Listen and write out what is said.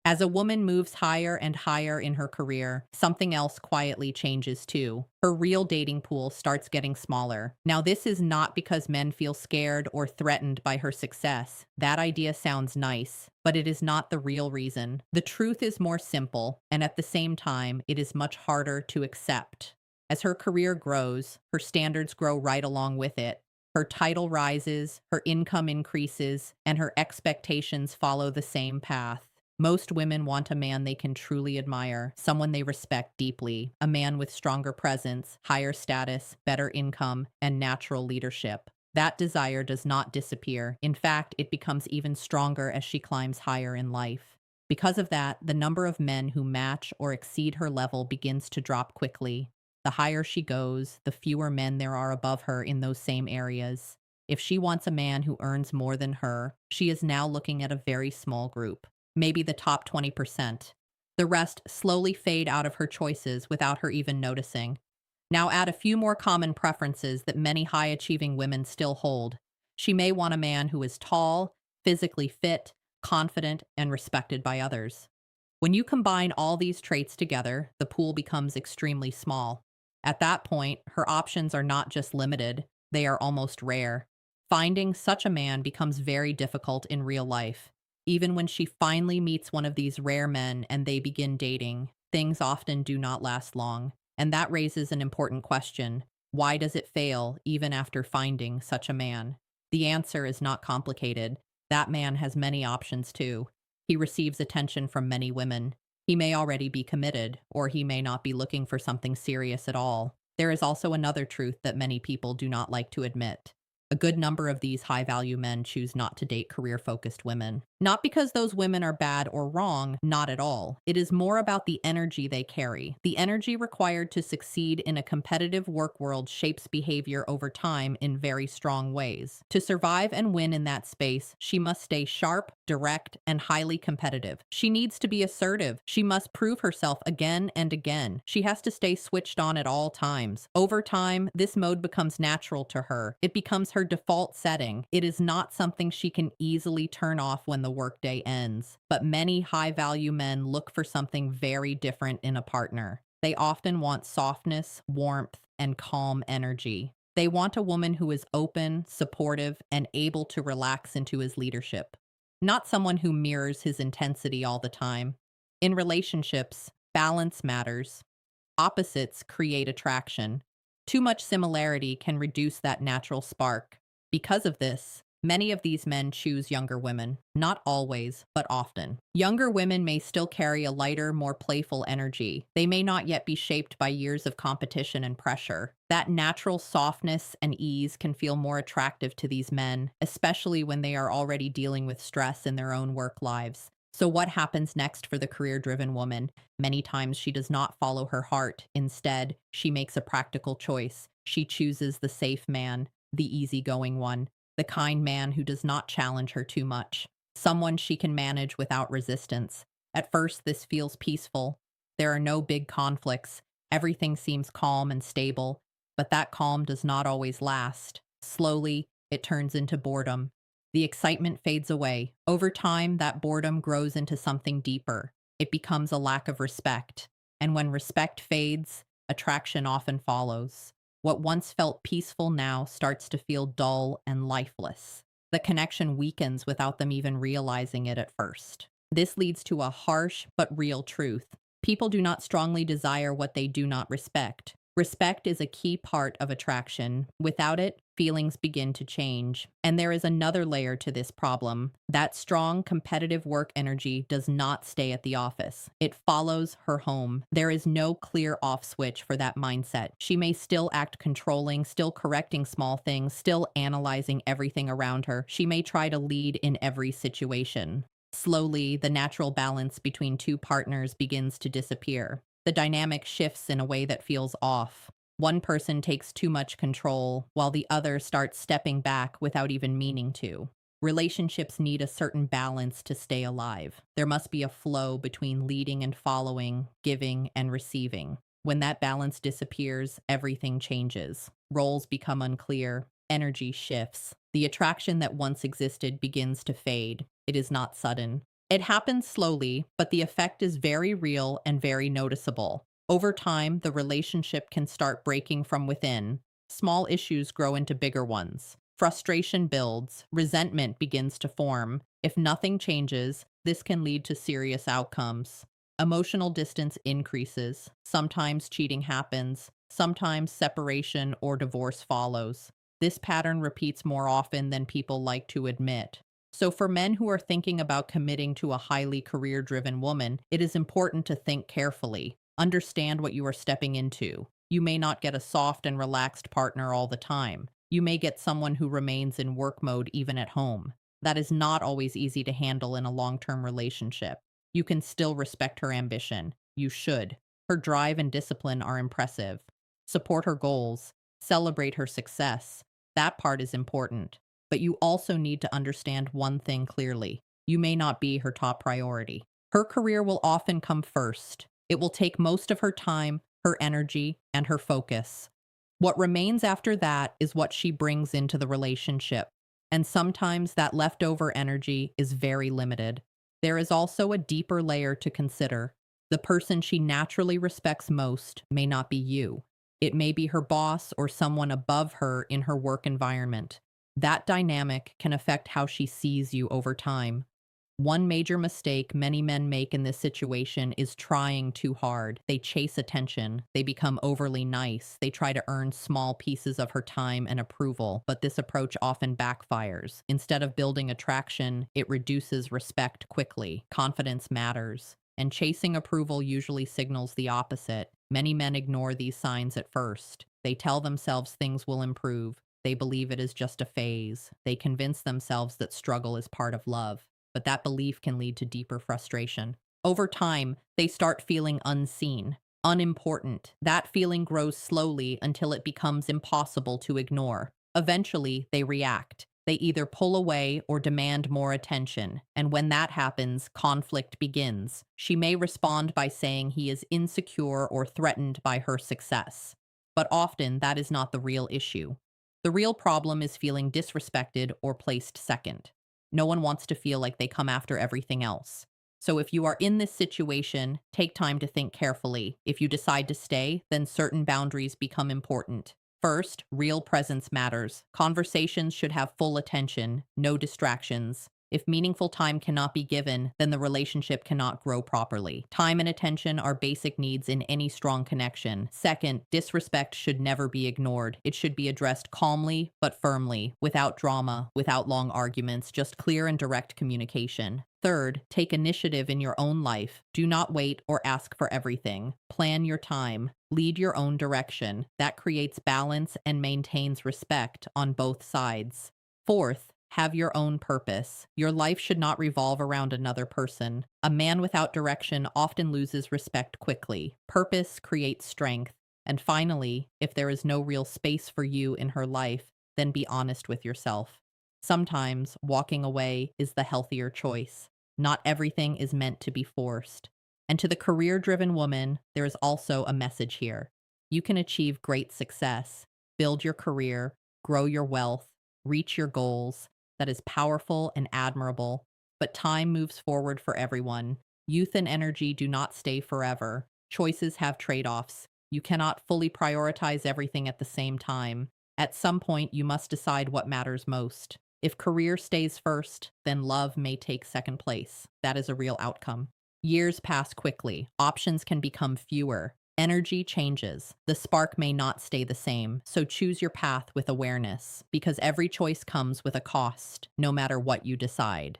As a woman moves higher and higher in her career, something else quietly changes too. Her real dating pool starts getting smaller. Now, this is not because men feel scared or threatened by her success. That idea sounds nice, but it is not the real reason. The truth is more simple, and at the same time, it is much harder to accept. As her career grows, her standards grow right along with it. Her title rises, her income increases, and her expectations follow the same path. Most women want a man they can truly admire, someone they respect deeply, a man with stronger presence, higher status, better income, and natural leadership. That desire does not disappear. In fact, it becomes even stronger as she climbs higher in life. Because of that, the number of men who match or exceed her level begins to drop quickly. The higher she goes, the fewer men there are above her in those same areas. If she wants a man who earns more than her, she is now looking at a very small group, maybe the top 20%. The rest slowly fade out of her choices without her even noticing. Now add a few more common preferences that many high-achieving women still hold. She may want a man who is tall, physically fit, confident, and respected by others. When you combine all these traits together, the pool becomes extremely small. At that point, her options are not just limited, they are almost rare. Finding such a man becomes very difficult in real life. Even when she finally meets one of these rare men and they begin dating, things often do not last long. And that raises an important question. Why does it fail even after finding such a man? The answer is not complicated. That man has many options too. He receives attention from many women. He may already be committed, or he may not be looking for something serious at all. There is also another truth that many people do not like to admit. A good number of these high-value men choose not to date career-focused women. Not because those women are bad or wrong, not at all. It is more about the energy they carry. The energy required to succeed in a competitive work world shapes behavior over time in very strong ways. To survive and win in that space, she must stay sharp, direct, and highly competitive. She needs to be assertive. She must prove herself again and again. She has to stay switched on at all times. Over time, this mode becomes natural to her. It becomes her default setting. It is not something she can easily turn off when the workday ends. But many high-value men look for something very different in a partner. They often want softness, warmth, and calm energy. They want a woman who is open, supportive, and able to relax into his leadership. Not someone who mirrors his intensity all the time. In relationships, balance matters. Opposites create attraction. Too much similarity can reduce that natural spark. Because of this, many of these men choose younger women. Not always, but often. Younger women may still carry a lighter, more playful energy. They may not yet be shaped by years of competition and pressure. That natural softness and ease can feel more attractive to these men, especially when they are already dealing with stress in their own work lives. So what happens next for the career-driven woman? Many times she does not follow her heart. Instead, she makes a practical choice. She chooses the safe man, the easygoing one, the kind man who does not challenge her too much, someone she can manage without resistance. At first, this feels peaceful. There are no big conflicts. Everything seems calm and stable, but that calm does not always last. Slowly, it turns into boredom. The excitement fades away. Over time, that boredom grows into something deeper. It becomes a lack of respect. And when respect fades, attraction often follows. What once felt peaceful now starts to feel dull and lifeless. The connection weakens without them even realizing it at first. This leads to a harsh but real truth. People do not strongly desire what they do not respect. Respect is a key part of attraction. Without it, feelings begin to change. And there is another layer to this problem. That strong, competitive work energy does not stay at the office. It follows her home. There is no clear off switch for that mindset. She may still act controlling, still correcting small things, still analyzing everything around her. She may try to lead in every situation. Slowly, the natural balance between two partners begins to disappear. The dynamic shifts in a way that feels off. One person takes too much control, while the other starts stepping back without even meaning to. Relationships need a certain balance to stay alive. There must be a flow between leading and following, giving and receiving. When that balance disappears, everything changes. Roles become unclear. Energy shifts. The attraction that once existed begins to fade. It is not sudden. It happens slowly, but the effect is very real and very noticeable. Over time, the relationship can start breaking from within. Small issues grow into bigger ones. Frustration builds, resentment begins to form. If nothing changes, this can lead to serious outcomes. Emotional distance increases. Sometimes cheating happens. Sometimes separation or divorce follows. This pattern repeats more often than people like to admit. So, for men who are thinking about committing to a highly career driven woman, it is important to think carefully. Understand what you are stepping into. You may not get a soft and relaxed partner all the time. You may get someone who remains in work mode even at home. That is not always easy to handle in a long term relationship. You can still respect her ambition. You should. Her drive and discipline are impressive. Support her goals. Celebrate her success. That part is important. But you also need to understand one thing clearly. You may not be her top priority. Her career will often come first. It will take most of her time, her energy, and her focus. What remains after that is what she brings into the relationship. And sometimes that leftover energy is very limited. There is also a deeper layer to consider. The person she naturally respects most may not be you. It may be her boss or someone above her in her work environment. That dynamic can affect how she sees you over time. One major mistake many men make in this situation is trying too hard. They chase attention. They become overly nice. They try to earn small pieces of her time and approval, but this approach often backfires. Instead of building attraction, it reduces respect quickly. Confidence matters. And chasing approval usually signals the opposite. Many men ignore these signs at first. They tell themselves things will improve. They believe it is just a phase. They convince themselves that struggle is part of love, but that belief can lead to deeper frustration. Over time, they start feeling unseen, unimportant. That feeling grows slowly until it becomes impossible to ignore. Eventually, they react. They either pull away or demand more attention, and when that happens, conflict begins. She may respond by saying he is insecure or threatened by her success, but often that is not the real issue. The real problem is feeling disrespected or placed second. No one wants to feel like they come after everything else. So if you are in this situation, take time to think carefully. If you decide to stay, then certain boundaries become important. First, real presence matters. Conversations should have full attention, no distractions. If meaningful time cannot be given, then the relationship cannot grow properly. Time and attention are basic needs in any strong connection. Second, disrespect should never be ignored. It should be addressed calmly but firmly, without drama, without long arguments, just clear and direct communication. Third, take initiative in your own life. Do not wait or ask for everything. Plan your time. Lead your own direction. That creates balance and maintains respect on both sides. Fourth, have your own purpose. Your life should not revolve around another person. A man without direction often loses respect quickly. Purpose creates strength. And finally, if there is no real space for you in her life, then be honest with yourself. Sometimes walking away is the healthier choice. Not everything is meant to be forced. And to the career driven woman, there is also a message here. You can achieve great success, build your career, grow your wealth, reach your goals. That is powerful and admirable. But time moves forward for everyone. Youth and energy do not stay forever. Choices have trade offs. You cannot fully prioritize everything at the same time. At some point, you must decide what matters most. If career stays first, then love may take second place. That is a real outcome. Years pass quickly. Options can become fewer. Energy changes. The spark may not stay the same, so choose your path with awareness, because every choice comes with a cost, no matter what you decide.